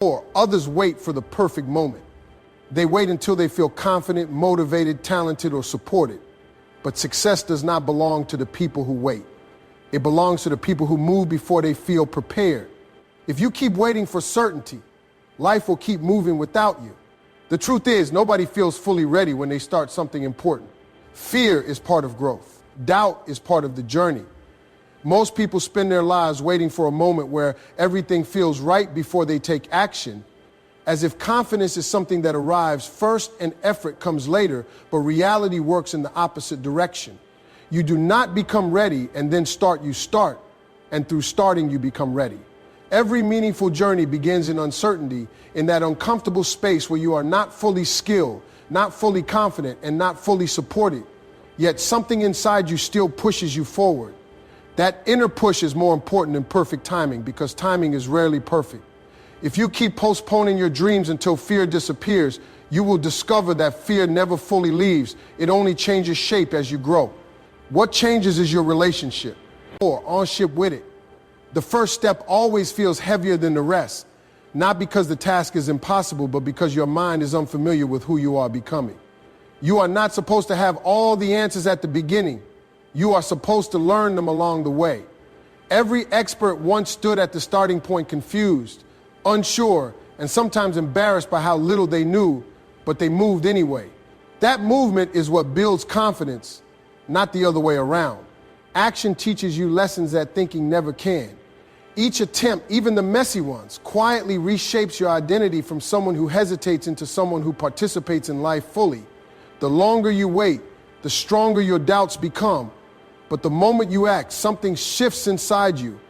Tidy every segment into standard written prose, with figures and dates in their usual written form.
Or others wait for the perfect moment. They wait until they feel confident, motivated, talented, or supported. But success does not belong to the people who wait. It belongs to the people who move before they feel prepared. If you keep waiting for certainty, life will keep moving without you. The truth is, nobody feels fully ready when they start something important. Fear is part of growth. Doubt is part of the journey. Most people spend their lives waiting for a moment where everything feels right before they take action, as if confidence is something that arrives first and effort comes later, but reality works in the opposite direction. You do not become ready and then start, you start, and through starting you become ready. Every meaningful journey begins in uncertainty, in that uncomfortable space where you are not fully skilled, not fully confident, and not fully supported, yet something inside you still pushes you forward. That inner push is more important than perfect timing, because timing is rarely perfect. If you keep postponing your dreams until fear disappears, you will discover that fear never fully leaves. It only changes shape as you grow. What changes is your relationship, or on ship with it. The first step always feels heavier than the rest, not because the task is impossible, but because your mind is unfamiliar with who you are becoming. You are not supposed to have all the answers at the beginning. You are supposed to learn them along the way. Every expert once stood at the starting point confused, unsure, and sometimes embarrassed by how little they knew, but they moved anyway. That movement is what builds confidence, not the other way around. Action teaches you lessons that thinking never can. Each attempt, even the messy ones, quietly reshapes your identity from someone who hesitates into someone who participates in life fully. The longer you wait, the stronger your doubts become. But the moment you act, something shifts inside you,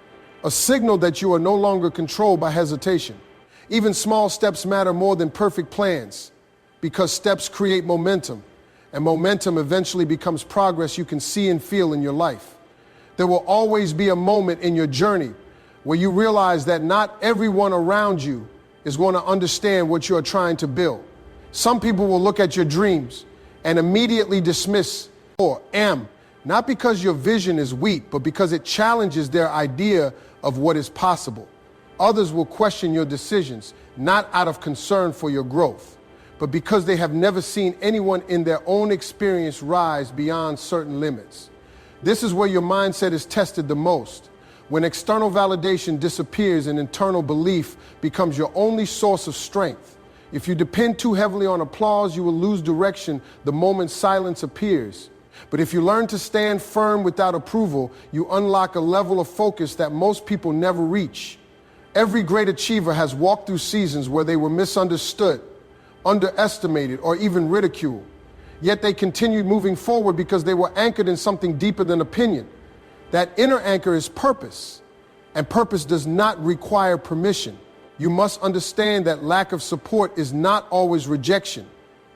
a signal that you are no longer controlled by hesitation. Even small steps matter more than perfect plans, because steps create momentum, and momentum eventually becomes progress you can see and feel in your life. There will always be a moment in your journey where you realize that not everyone around you is going to understand what you are trying to build. Some people will look at your dreams and immediately dismiss or not because your vision is weak, but because it challenges their idea of what is possible. Others will question your decisions, not out of concern for your growth, but because they have never seen anyone in their own experience rise beyond certain limits. This is where your mindset is tested the most, when external validation disappears and internal belief becomes your only source of strength. If you depend too heavily on applause, you will lose direction the moment silence appears. But if you learn to stand firm without approval, you unlock a level of focus that most people never reach. Every great achiever has walked through seasons where they were misunderstood, underestimated, or even ridiculed. Yet they continued moving forward because they were anchored in something deeper than opinion. That inner anchor is purpose, and purpose does not require permission. You must understand that lack of support is not always rejection.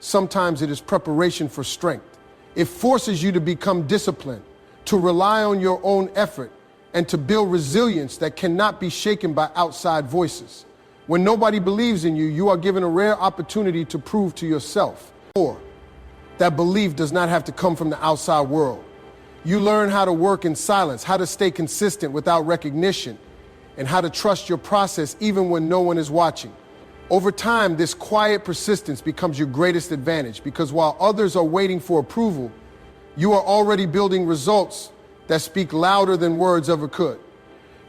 Sometimes it is preparation for strength. It forces you to become disciplined, to rely on your own effort, and to build resilience that cannot be shaken by outside voices. When nobody believes in you, you are given a rare opportunity to prove to yourself. Or that belief does not have to come from the outside world. You learn how to work in silence, how to stay consistent without recognition, and how to trust your process even when no one is watching. Over time, this quiet persistence becomes your greatest advantage, because while others are waiting for approval, you are already building results that speak louder than words ever could.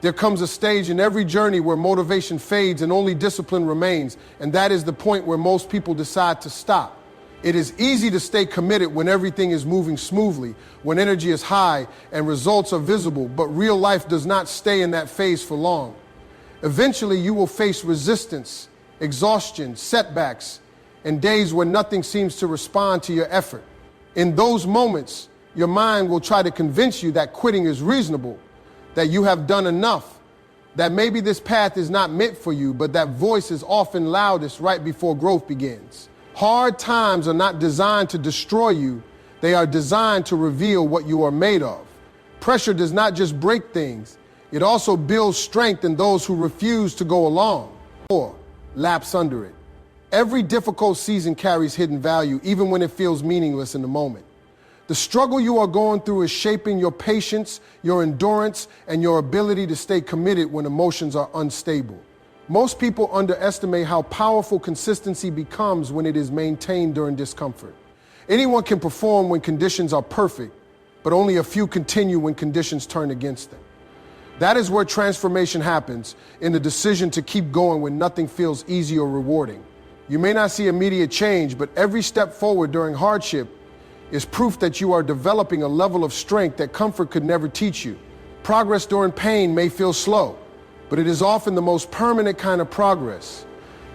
There comes a stage in every journey where motivation fades and only discipline remains, and that is the point where most people decide to stop. It is easy to stay committed when everything is moving smoothly, when energy is high and results are visible, but real life does not stay in that phase for long. Eventually, you will face resistance, exhaustion, setbacks, and days when nothing seems to respond to your effort. In those moments, your mind will try to convince you that quitting is reasonable, that you have done enough, that maybe this path is not meant for you, but that voice is often loudest right before growth begins. Hard times are not designed to destroy you, they are designed to reveal what you are made of. Pressure does not just break things, it also builds strength in those who refuse to go along or lapse under it. Every difficult season carries hidden value, even when it feels meaningless in the moment. The struggle you are going through is shaping your patience, your endurance, and your ability to stay committed when emotions are unstable. Most people underestimate how powerful consistency becomes when it is maintained during discomfort. Anyone can perform when conditions are perfect, but only a few continue when conditions turn against them. That is where transformation happens, in the decision to keep going when nothing feels easy or rewarding. You may not see immediate change, but every step forward during hardship is proof that you are developing a level of strength that comfort could never teach you. Progress during pain may feel slow, but it is often the most permanent kind of progress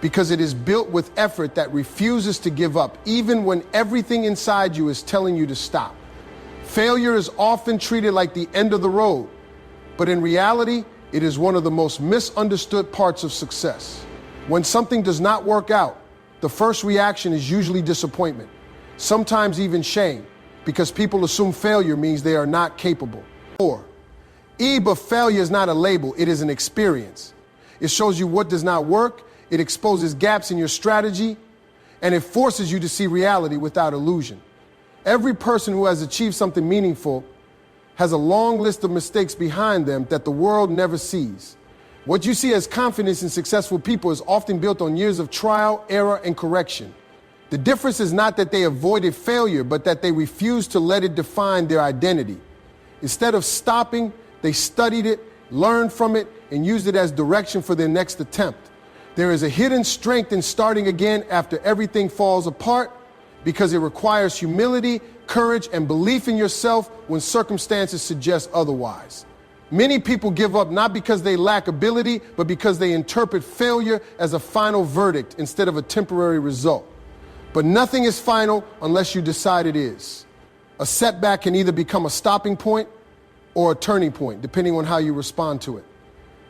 because it is built with effort that refuses to give up, even when everything inside you is telling you to stop. Failure is often treated like the end of the road, but in reality, it is one of the most misunderstood parts of success. When something does not work out, the first reaction is usually disappointment, sometimes even shame, because people assume failure means they are not capable. But failure is not a label, it is an experience. It shows you what does not work, it exposes gaps in your strategy, and it forces you to see reality without illusion. Every person who has achieved something meaningful has a long list of mistakes behind them that the world never sees. What you see as confidence in successful people is often built on years of trial, error, and correction. The difference is not that they avoided failure, but that they refused to let it define their identity. Instead of stopping, they studied it, learned from it, and used it as direction for their next attempt. There is a hidden strength in starting again after everything falls apart because it requires humility, courage, and belief in yourself when circumstances suggest otherwise. Many people give up not because they lack ability, but because they interpret failure as a final verdict instead of a temporary result. But nothing is final unless you decide it is. A setback can either become a stopping point or a turning point, depending on how you respond to it.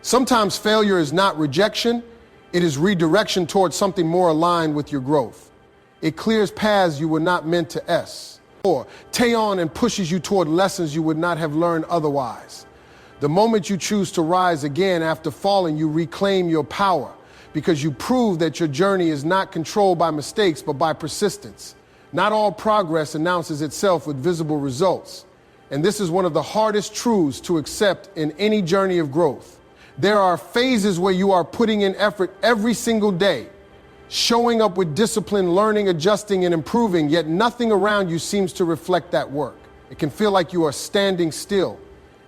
Sometimes failure is not rejection, it is redirection towards something more aligned with your growth. It clears paths you were not meant to S, or tear on and pushes you toward lessons you would not have learned otherwise. The moment you choose to rise again after falling, you reclaim your power because you prove that your journey is not controlled by mistakes, but by persistence. Not all progress announces itself with visible results. And this is one of the hardest truths to accept in any journey of growth. There are phases where you are putting in effort every single day, showing up with discipline, learning, adjusting, and improving, yet nothing around you seems to reflect that work. It can feel like you are standing still,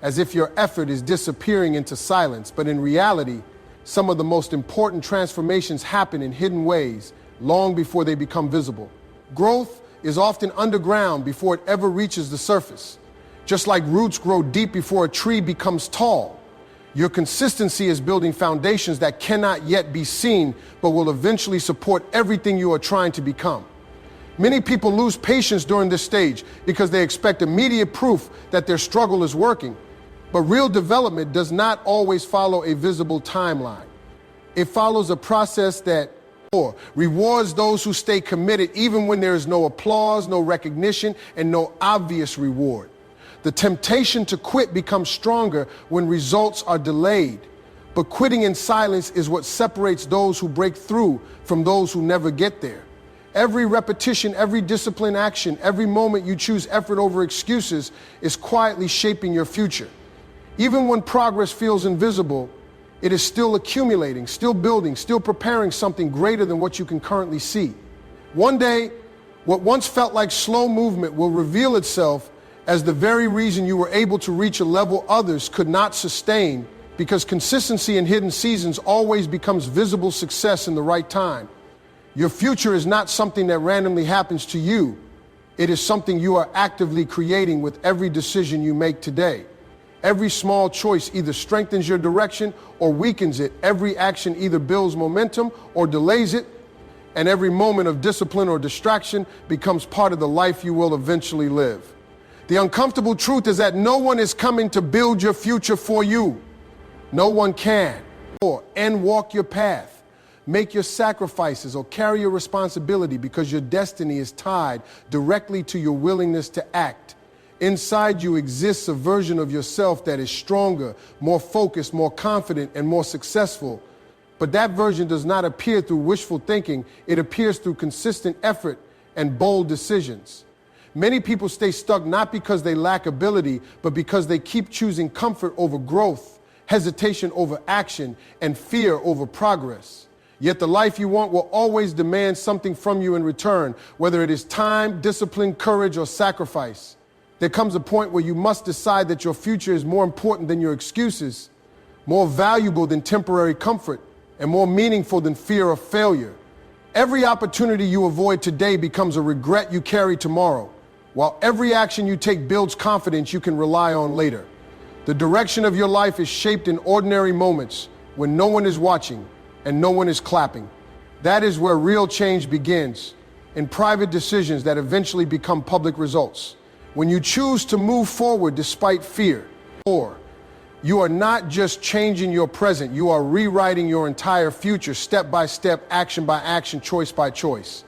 as if your effort is disappearing into silence. But in reality, some of the most important transformations happen in hidden ways long before they become visible. Growth is often underground before it ever reaches the surface. Just like roots grow deep before a tree becomes tall, your consistency is building foundations that cannot yet be seen, but will eventually support everything you are trying to become. Many people lose patience during this stage because they expect immediate proof that their struggle is working. But real development does not always follow a visible timeline. It follows a process that rewards those who stay committed even when there is no applause, no recognition, and no obvious reward. The temptation to quit becomes stronger when results are delayed. But quitting in silence is what separates those who break through from those who never get there. Every repetition, every disciplined action, every moment you choose effort over excuses is quietly shaping your future. Even when progress feels invisible, it is still accumulating, still building, still preparing something greater than what you can currently see. One day, what once felt like slow movement will reveal itself as the very reason you were able to reach a level others could not sustain, because consistency in hidden seasons always becomes visible success in the right time. Your future is not something that randomly happens to you. It is something you are actively creating with every decision you make today. Every small choice either strengthens your direction or weakens it. Every action either builds momentum or delays it. And every moment of discipline or distraction becomes part of the life you will eventually live. The uncomfortable truth is that no one is coming to build your future for you. No one can. And walk your path, make your sacrifices, or carry your responsibility, because your destiny is tied directly to your willingness to act. Inside you exists a version of yourself that is stronger, more focused, more confident, and more successful. But that version does not appear through wishful thinking. It appears through consistent effort and bold decisions. Many people stay stuck not because they lack ability, but because they keep choosing comfort over growth, hesitation over action, and fear over progress. Yet the life you want will always demand something from you in return, whether it is time, discipline, courage, or sacrifice. There comes a point where you must decide that your future is more important than your excuses, more valuable than temporary comfort, and more meaningful than fear of failure. Every opportunity you avoid today becomes a regret you carry tomorrow, while every action you take builds confidence you can rely on later. The direction of your life is shaped in ordinary moments when no one is watching and no one is clapping. That is where real change begins, in private decisions that eventually become public results. When you choose to move forward despite fear, or you are not just changing your present, you are rewriting your entire future, step by step, action by action, choice by choice.